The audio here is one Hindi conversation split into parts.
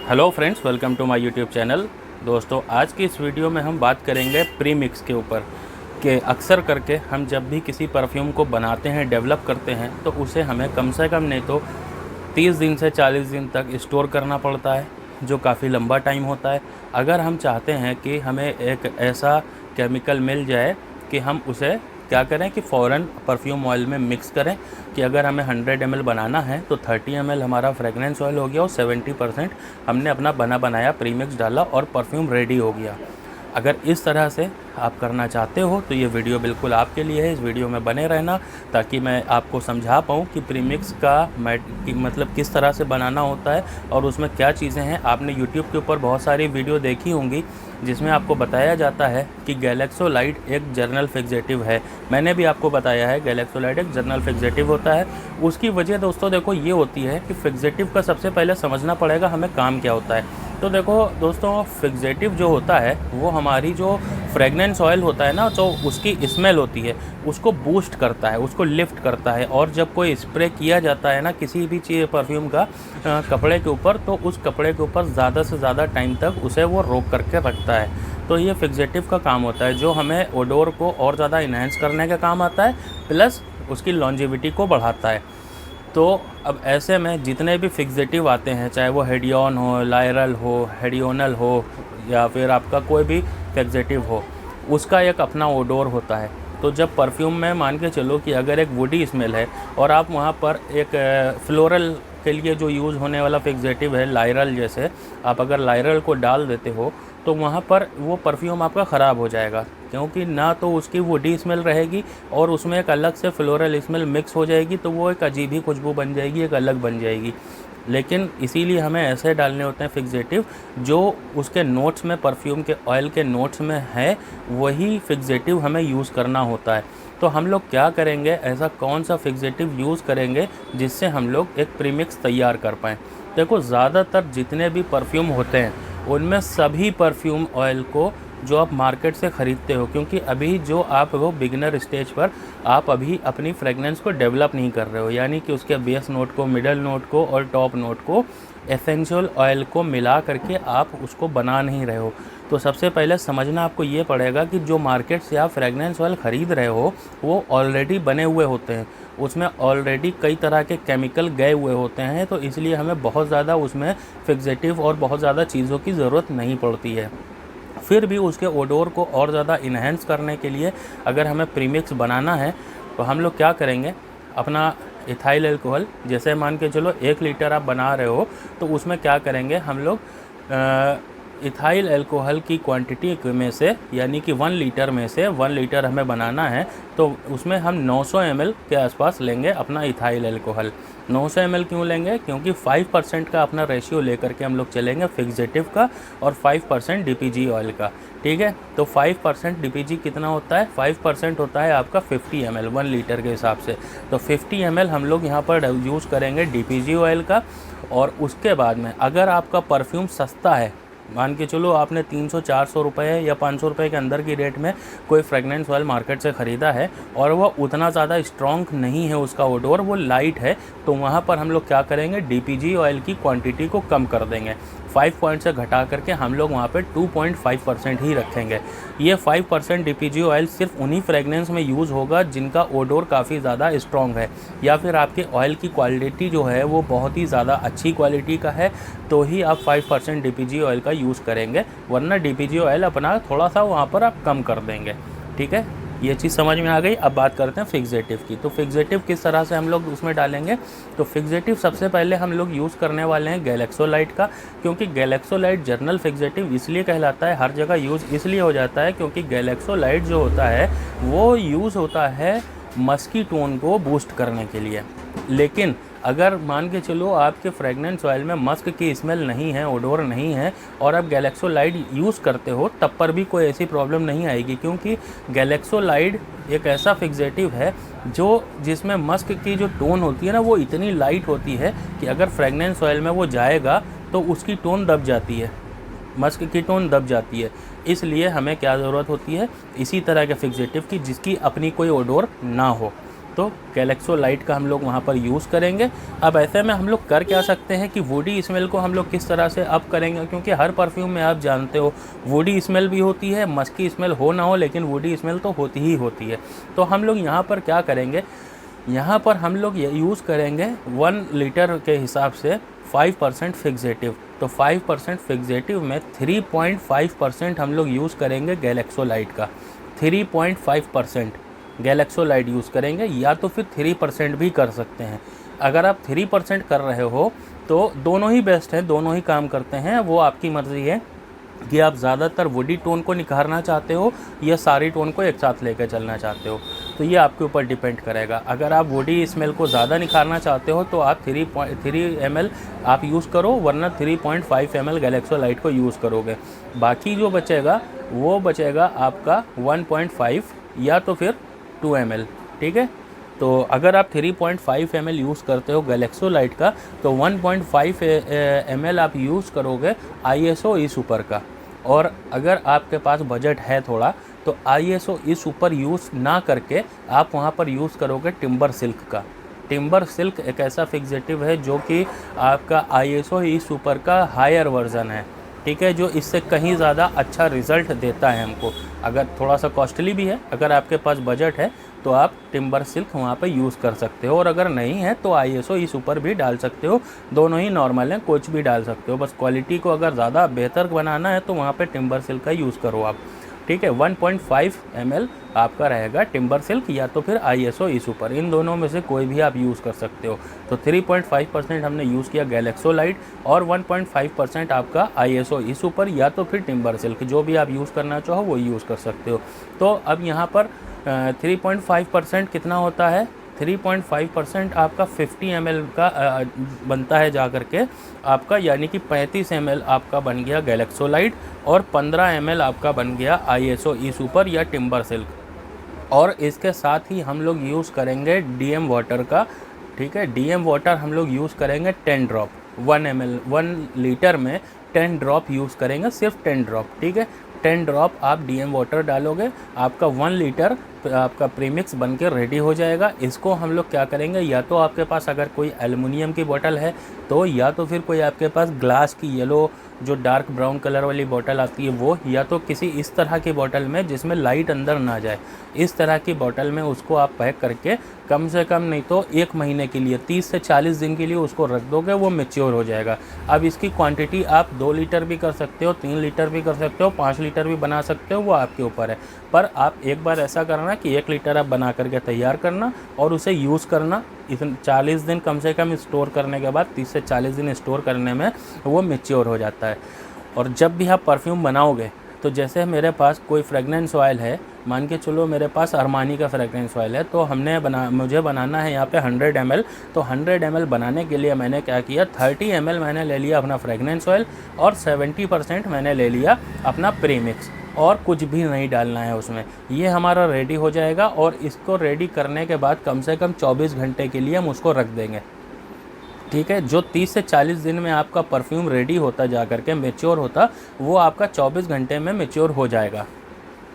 Hello friends, welcome to my YouTube channel. दोस्तों, आज की इस वीडियो में हम बात करेंगे प्री मिक्स के ऊपर कि अक्सर करके हम जब भी किसी परफ्यूम को बनाते हैं, डेवलप करते हैं, तो उसे हमें कम से कम नहीं तो 30 दिन से 40 दिन तक स्टोर करना पड़ता है, जो काफ़ी लंबा टाइम होता है। अगर हम चाहते हैं कि हमें एक ऐसा केमिकल मिल जाए कि हम उसे क्या करें कि फ़ौरन परफ्यूम ऑयल में मिक्स करें, कि अगर हमें 100 ml बनाना है तो 30 ml हमारा फ्रेगनेंस ऑयल हो गया और 70% हमने अपना बना बनाया प्रीमिक्स डाला और परफ्यूम रेडी हो गया। अगर इस तरह से आप करना चाहते हो तो ये वीडियो बिल्कुल आपके लिए है। इस वीडियो में बने रहना ताकि मैं आपको समझा पाऊँ कि प्रीमिक्स का मतलब किस तरह से बनाना होता है और उसमें क्या चीज़ें हैं। आपने यूट्यूब के ऊपर बहुत सारी वीडियो देखी होंगी जिसमें आपको बताया जाता है कि गैलेक्सोलाइड एक जर्नल फिक्सेटिव है। मैंने भी आपको बताया है गैलेक्सोलाइड एक जर्नल फिक्सेटिव होता है। उसकी वजह दोस्तों देखो ये होती है कि फिक्सेटिव का सबसे पहले समझना पड़ेगा हमें काम क्या होता है। तो देखो दोस्तों, फिक्सेटिव जो होता है वो हमारी जो फ्रेगनेंस ऑयल होता है ना, तो उसकी स्मेल होती है, उसको बूस्ट करता है, उसको लिफ्ट करता है। और जब कोई स्प्रे किया जाता है ना किसी भी चीज़ परफ्यूम का कपड़े के ऊपर, तो उस कपड़े के ऊपर ज़्यादा से ज़्यादा टाइम तक उसे वो रोक करके रखता है। तो ये फिक्सेटिव का काम होता है जो हमें ओडोर को और ज़्यादा इन्हेंस करने का काम आता है, प्लस उसकी लॉन्जेविटी को बढ़ाता है। तो अब ऐसे में जितने भी फिक्सेटिव आते हैं, चाहे वो हेडियन हो, लायरल हो, हेडियोनल हो, या फिर आपका कोई भी फिक्सेटिव हो, उसका एक अपना ओडोर होता है। तो जब परफ्यूम में मान के चलो कि अगर एक वुडी स्मेल है और आप वहाँ पर एक फ्लोरल के लिए जो यूज़ होने वाला फिक्सेटिव है लायरल, जैसे आप अगर लायरल को डाल देते हो तो वहाँ पर वो परफ्यूम आपका ख़राब हो जाएगा, क्योंकि ना तो उसकी वुडी स्मेल रहेगी और उसमें एक अलग से फ्लोरल स्मेल मिक्स हो जाएगी, तो वो एक अजीब ही खुशबू बन जाएगी, एक अलग बन जाएगी। लेकिन इसीलिए हमें ऐसे डालने होते हैं फिक्सेटिव जो उसके नोट्स में, परफ्यूम के ऑयल के नोट्स में है, वही फिक्सेटिव हमें यूज़ करना होता है। तो हम लोग क्या करेंगे, ऐसा कौन सा फिक्सेटिव यूज़ करेंगे जिससे हम लोग एक प्रीमिक्स तैयार कर पाएँ। देखो, ज़्यादातर जितने भी परफ्यूम होते हैं उनमें सभी परफ्यूम ऑयल को जो आप मार्केट से ख़रीदते हो, क्योंकि अभी जो आप वो बिगिनर स्टेज पर आप अभी अपनी फ्रेगनेंस को डेवलप नहीं कर रहे हो, यानी कि उसके बेस नोट को, मिडल नोट को और टॉप नोट को एसेंशियल ऑयल को मिला करके आप उसको बना नहीं रहे हो। तो सबसे पहले समझना आपको ये पड़ेगा कि जो मार्केट से आप फ्रेगनेंस ऑयल ख़रीद रहे हो वो ऑलरेडी बने हुए होते हैं, उसमें ऑलरेडी कई तरह के केमिकल गए हुए होते हैं। तो इसलिए हमें बहुत ज़्यादा उसमें फिक्सेटिव और बहुत ज़्यादा चीज़ों की ज़रूरत नहीं पड़ती है। फिर भी उसके ओडोर को और ज़्यादा इन्हेंस करने के लिए अगर हमें प्रीमिक्स बनाना है तो हम लोग क्या करेंगे, अपना इथाइल अल्कोहल, जैसे मान के चलो 1 लीटर आप बना रहे हो तो उसमें क्या करेंगे हम लोग, इथाइल अल्कोहल की क्वांटिटी में से, यानी कि 1 लीटर में से 1 लीटर हमें बनाना है तो उसमें हम 900 ml के आसपास लेंगे अपना इथाइल अल्कोहल। 900 ml क्यों लेंगे, क्योंकि 5% का अपना रेशियो लेकर के हम लोग चलेंगे फिक्सेटिव का और 5% डीपीजी ऑयल का। ठीक है, तो 5% डीपीजी कितना होता है, 5% होता है आपका 50 ml 1 लीटर के हिसाब से। तो 50 ml हम लोग यहाँ पर यूज़ करेंगे डीपीजी ऑयल का। और उसके बाद में अगर आपका परफ्यूम सस्ता है, मान के चलो आपने 300-400 रुपये या 500 रुपये के अंदर की रेट में कोई फ्रेगनेंस ऑयल मार्केट से ख़रीदा है और वो उतना ज़्यादा स्ट्रॉन्ग नहीं है, उसका ओडोर वो लाइट है, तो वहाँ पर हम लोग क्या करेंगे, डीपीजी ऑयल की क्वांटिटी को कम कर देंगे। 5 पॉइंट से घटा करके हम लोग वहाँ पे 2.5% ही रखेंगे। ये 5% डीपीजी ऑयल सिर्फ उन्हीं फ्रेगनेंस में यूज़ होगा जिनका ओडोर काफ़ी ज़्यादा स्ट्रॉन्ग है, या फिर आपके ऑयल की क्वालिटी जो है वो बहुत ही ज़्यादा अच्छी क्वालिटी का है, तो ही आप 5% डीपीजी ऑयल का यूज़ करेंगे, वरना डीपीजी ऑयल अपना थोड़ा सा वहाँ पर आप कम कर देंगे। ठीक है, ये चीज़ समझ में आ गई। अब बात करते हैं फिक्सेटिव की। तो फिक्सेटिव किस तरह से हम लोग उसमें डालेंगे, तो फिक्सेटिव सबसे पहले हम लोग यूज़ करने वाले हैं गैलेक्सोलाइड का, क्योंकि गैलेक्सोलाइड जर्नल फिक्सेटिव इसलिए कहलाता है, हर जगह यूज़ इसलिए हो जाता है क्योंकि गैलेक्सोलाइड जो होता है वो यूज़ होता है मस्की टोन को बूस्ट करने के लिए। लेकिन अगर मान के चलो आपके फ्रेगनेंस ऑयल में मस्क की स्मेल नहीं है, ओडोर नहीं है, और आप गैलेक्सोलाइड यूज़ करते हो, तब पर भी कोई ऐसी प्रॉब्लम नहीं आएगी, क्योंकि गैलेक्सोलाइड एक ऐसा फिक्सेटिव है जो जिसमें मस्क की जो टोन होती है ना वो इतनी लाइट होती है कि अगर फ्रेगनेंस ऑयल में वो जाएगा तो उसकी टोन दब जाती है, मस्क की टोन दब जाती है। इसलिए हमें क्या ज़रूरत होती है, इसी तरह के फिक्सेटिव की जिसकी अपनी कोई ओडोर ना हो। तो गैलेक्सोलाइट का हम लोग वहाँ पर यूज़ करेंगे। अब ऐसे में हम लोग कर क्या सकते हैं कि वुडी स्मेल को हम लोग किस तरह से अप करेंगे, क्योंकि हर परफ्यूम में आप जानते हो वुडी स्मेल भी होती है, मस्की स्मेल हो ना हो लेकिन वुडी स्मेल तो होती ही होती है। तो हम लोग यहाँ पर क्या करेंगे, यहाँ पर हम लोग यूज़ करेंगे 1 लीटर के हिसाब से 5% फिक्सेटिव। तो 5% फिक्सेटिव में 3.5% हम लोग यूज़ करेंगे गैलेक्सोलाइट का। 3.5% गैलेक्सोलाइट यूज़ करेंगे, या तो फिर 3% भी कर सकते हैं। अगर आप 3% कर रहे हो तो दोनों ही बेस्ट हैं, दोनों ही काम करते हैं, वो आपकी मर्ज़ी है कि आप ज़्यादातर वुडी टोन को निखारना चाहते हो या सारी टोन को एक साथ लेकर चलना चाहते हो, तो ये आपके ऊपर डिपेंड करेगा। अगर आप वुडी स्मेल को ज़्यादा निखारना चाहते हो तो आप 3 ml आप यूज़ करो, वरना 3.5 ml गैलेक्सोलाइट को यूज़ करोगे। बाकी जो बचेगा वो बचेगा आपका 1.5 या तो फिर 2 ml, ठीक है। तो अगर आप 3.5 ml यूज़ करते हो गैलेक्सोलाइट का तो 1.5 ml आप यूज़ करोगे ISO ई सुपर का। और अगर आपके पास बजट है थोड़ा तो ISO ई सुपर यूज़ ना करके आप वहाँ पर यूज़ करोगे टिम्बर सिल्क का। टिम्बर सिल्क एक ऐसा फिक्सेटिव है जो कि आपका ISO ई सुपर का हायर वर्ज़न है, ठीक है, जो इससे कहीं ज़्यादा अच्छा रिज़ल्ट देता है हमको। अगर थोड़ा सा कॉस्टली भी है, अगर आपके पास बजट है तो आप टिम्बर सिल्क वहाँ पे यूज़ कर सकते हो, और अगर नहीं है तो ISO ई सुपर भी डाल सकते हो। दोनों ही नॉर्मल हैं, कुछ भी डाल सकते हो, बस क्वालिटी को अगर ज़्यादा बेहतर बनाना है तो वहाँ पे टिम्बर सिल्क का यूज़ करो आप, ठीक है। 1.5 ml आपका रहेगा टिम्बर सिल्क या तो फिर ISO ई सुपर, इन दोनों में से कोई भी आप यूज़ कर सकते हो। तो 3.5% हमने यूज़ किया गैलेक्सोलाइट और 1.5% आपका ISO ई सुपर या तो फिर टिम्बर सिल्क, जो भी आप यूज़ करना चाहो वो यूज़ कर सकते हो। तो अब यहाँ पर 3.5% कितना होता है, 3.5% आपका 50 ml का बनता है जा करके आपका, यानी कि 35 ml आपका बन गया गैलेक्सोलाइट और 15 ml आपका बन गया ISO ई सुपर या टिम्बर सिल्क। और इसके साथ ही हम लोग यूज़ करेंगे DM वाटर का, ठीक है। DM वाटर हम लोग यूज़ करेंगे 10 ड्रॉप, 1 लीटर में 10 ड्रॉप यूज़ करेंगे, सिर्फ 10 ड्रॉप, ठीक है। 10 ड्रॉप आप DM वाटर डालोगे, आपका 1 लीटर आपका प्रीमिक्स बन के रेडी हो जाएगा। इसको हम लोग क्या करेंगे, या तो आपके पास अगर कोई एल्युमिनियम की बोतल है तो, या तो फिर कोई आपके पास ग्लास की येलो जो डार्क ब्राउन कलर वाली बोतल आती है वो, या तो किसी इस तरह की बोतल में जिसमें लाइट अंदर ना जाए, इस तरह की बोतल में उसको आप पैक करके कम से कम नहीं तो 1 महीने के लिए 30 से 40 दिन के लिए उसको रख दोगे, वो मैच्योर हो जाएगा। अब इसकी क्वांटिटी आप 2 लीटर भी कर सकते हो, 3 लीटर भी कर सकते हो, 5 लीटर भी बना सकते हो, वो आपके ऊपर है। पर आप एक बार ऐसा करना कि 1 लीटर आप बना करके तैयार करना और उसे यूज़ करना। इस 40 दिन कम से कम स्टोर करने के बाद, 30 से 40 दिन स्टोर करने में वो मैच्योर हो जाता है। और जब भी आप परफ्यूम बनाओगे तो जैसे मेरे पास कोई फ्रेगनेंस ऑयल है, मान के चलो मेरे पास अरमानी का फ्रेगनेंस ऑयल है, तो मुझे बनाना है यहाँ पे 100 ml। तो 100 ml बनाने के लिए मैंने क्या किया, 30 ml मैंने ले लिया अपना फ्रेगनेंस ऑयल और 70% मैंने ले लिया अपना प्रीमिक्स, और कुछ भी नहीं डालना है उसमें। ये हमारा रेडी हो जाएगा और इसको रेडी करने के बाद कम से कम 24 घंटे के लिए हम उसको रख देंगे, ठीक है। जो 30 से 40 दिन में आपका परफ्यूम रेडी होता जा करके मैच्योर होता, वो आपका 24 घंटे में मैच्योर हो जाएगा।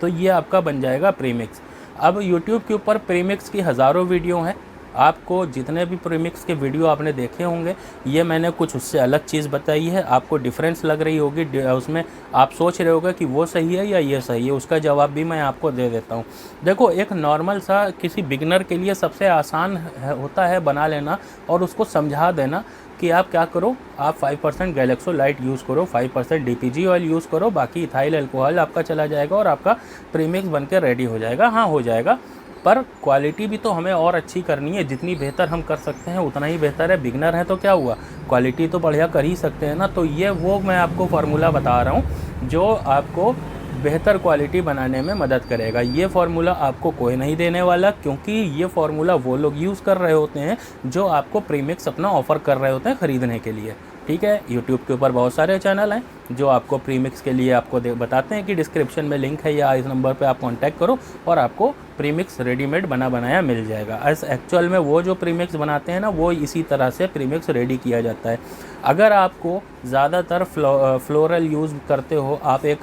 तो ये आपका बन जाएगा प्रीमिक्स। अब YouTube के ऊपर प्रीमिक्स की हज़ारों वीडियो हैं, आपको जितने भी प्रीमिक्स के वीडियो आपने देखे होंगे, ये मैंने कुछ उससे अलग चीज़ बताई है, आपको डिफरेंस लग रही होगी, उसमें आप सोच रहे होगे कि वो सही है या ये सही है, उसका जवाब भी मैं आपको दे देता हूँ। देखो, एक नॉर्मल सा किसी बिगनर के लिए सबसे आसान होता है बना लेना और उसको समझा देना कि आप क्या करो, आप 5% गैलेक्सोलाइट यूज़ करो, 5% DPG ऑयल यूज़ करो, बाकी इथाइल अल्कोहल आपका चला जाएगा और आपका प्रीमिक्स बन के रेडी हो जाएगा। हाँ, हो जाएगा, पर क्वालिटी भी तो हमें और अच्छी करनी है, जितनी बेहतर हम कर सकते हैं उतना ही बेहतर है। बिगनर है तो क्या हुआ, क्वालिटी तो बढ़िया कर ही सकते हैं ना। तो ये वो मैं आपको फार्मूला बता रहा हूँ जो आपको बेहतर क्वालिटी बनाने में मदद करेगा। ये फार्मूला आपको कोई नहीं देने वाला, क्योंकि ये फार्मूला वो लोग यूज़ कर रहे होते हैं जो आपको प्रीमिक्स अपना ऑफ़र कर रहे होते हैं ख़रीदने के लिए, ठीक है। यूट्यूब के ऊपर बहुत सारे चैनल हैं जो आपको प्रीमिक्स के लिए आपको बताते हैं कि डिस्क्रिप्शन में लिंक है या इस नंबर पे आप कांटेक्ट करो और आपको प्रीमिक्स रेडीमेड बनाया मिल जाएगा। एक्चुअल में वो जो प्रीमिक्स बनाते हैं ना, वो इसी तरह से प्रीमिक्स रेडी किया जाता है। अगर आपको ज़्यादातर फ्लोरल यूज़ करते हो, आप एक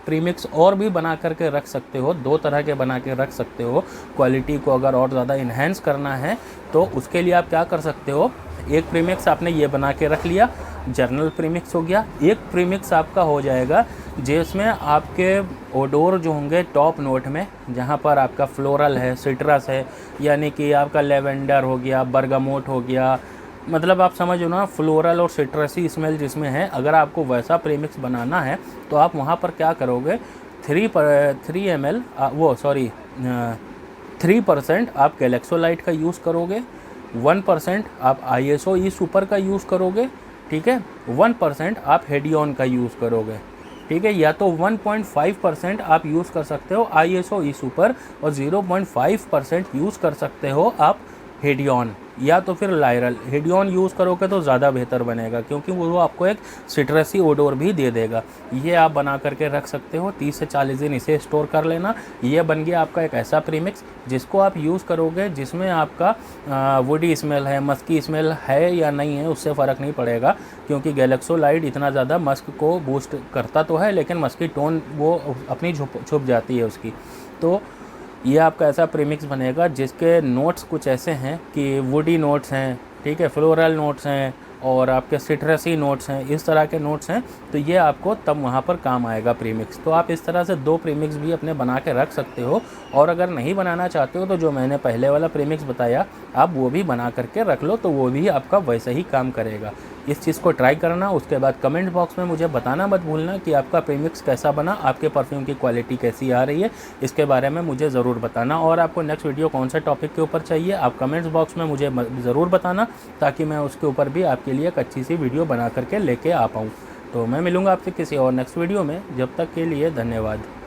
प्रीमिक्स और भी बना करके रख सकते हो, 2 तरह के बना के रख सकते हो। क्वालिटी को अगर और ज़्यादा इन्हेंस करना है तो उसके लिए आप क्या कर सकते हो, एक प्रीमिक्स आपने ये बना के रख लिया, जर्नल प्रीमिक्स हो गया। एक प्रीमिक्स आपका हो जाएगा जिसमें आपके ओडोर जो होंगे टॉप नोट में, जहाँ पर आपका फ्लोरल है, सिट्रस है, यानी कि आपका लेवेंडर हो गया, बर्गामोट हो गया, मतलब आप समझो ना, फ्लोरल और सिट्रसी स्मेल जिसमें है। अगर आपको वैसा प्रीमिक्स बनाना है तो आप वहाँ पर क्या करोगे, 3% आप गैलेक्सोलाइट का यूज़ करोगे, 1% आप ISO ई सुपर का यूज़ करोगे, ठीक है, 1% आप हेडियन का यूज़ करोगे, ठीक है। या तो 1.5% आप यूज़ कर सकते हो ISO ई सुपर और 0.5% यूज़ कर सकते हो आप हेडियन, या तो फिर लायरल। हेडियन यूज़ करोगे तो ज़्यादा बेहतर बनेगा क्योंकि वो आपको एक सिट्रसी ओडोर भी दे देगा। ये आप बना करके रख सकते हो, 30 से 40 दिन इसे स्टोर कर लेना। ये बन गया आपका एक ऐसा प्रीमिक्स जिसको आप यूज़ करोगे जिसमें आपका वुडी स्मेल है, मस्की स्मेल है या नहीं है उससे फ़र्क नहीं पड़ेगा, क्योंकि गैलेक्सोलाइट इतना ज़्यादा मस्क को बूस्ट करता तो है लेकिन मस्की टोन वो अपनी छुप जाती है उसकी। तो ये आपका ऐसा प्रीमिक्स बनेगा जिसके नोट्स कुछ ऐसे हैं कि वुडी नोट्स हैं, ठीक है, फ्लोरल नोट्स हैं और आपके सिट्रसी नोट्स हैं, इस तरह के नोट्स हैं। तो ये आपको तब वहाँ पर काम आएगा प्रीमिक्स। तो आप इस तरह से 2 प्रीमिक्स भी अपने बना के रख सकते हो। और अगर नहीं बनाना चाहते हो तो जो मैंने पहले वाला प्रीमिक्स बताया आप वो भी बना करके रख लो, तो वो भी आपका वैसे ही काम करेगा। इस चीज़ को ट्राई करना, उसके बाद कमेंट बॉक्स में मुझे बताना मत भूलना कि आपका प्रीमिक्स कैसा बना, आपके परफ्यूम की क्वालिटी कैसी आ रही है, इसके बारे में मुझे ज़रूर बताना। और आपको नेक्स्ट वीडियो कौन सा टॉपिक के ऊपर चाहिए आप कमेंट्स बॉक्स में मुझे ज़रूर बताना, ताकि मैं उसके ऊपर भी आपके लिए एक अच्छी सी वीडियो बना करके लेके आ पाऊँ। तो मैं मिलूँगा आपसे किसी और नेक्स्ट वीडियो में, जब तक के लिए धन्यवाद।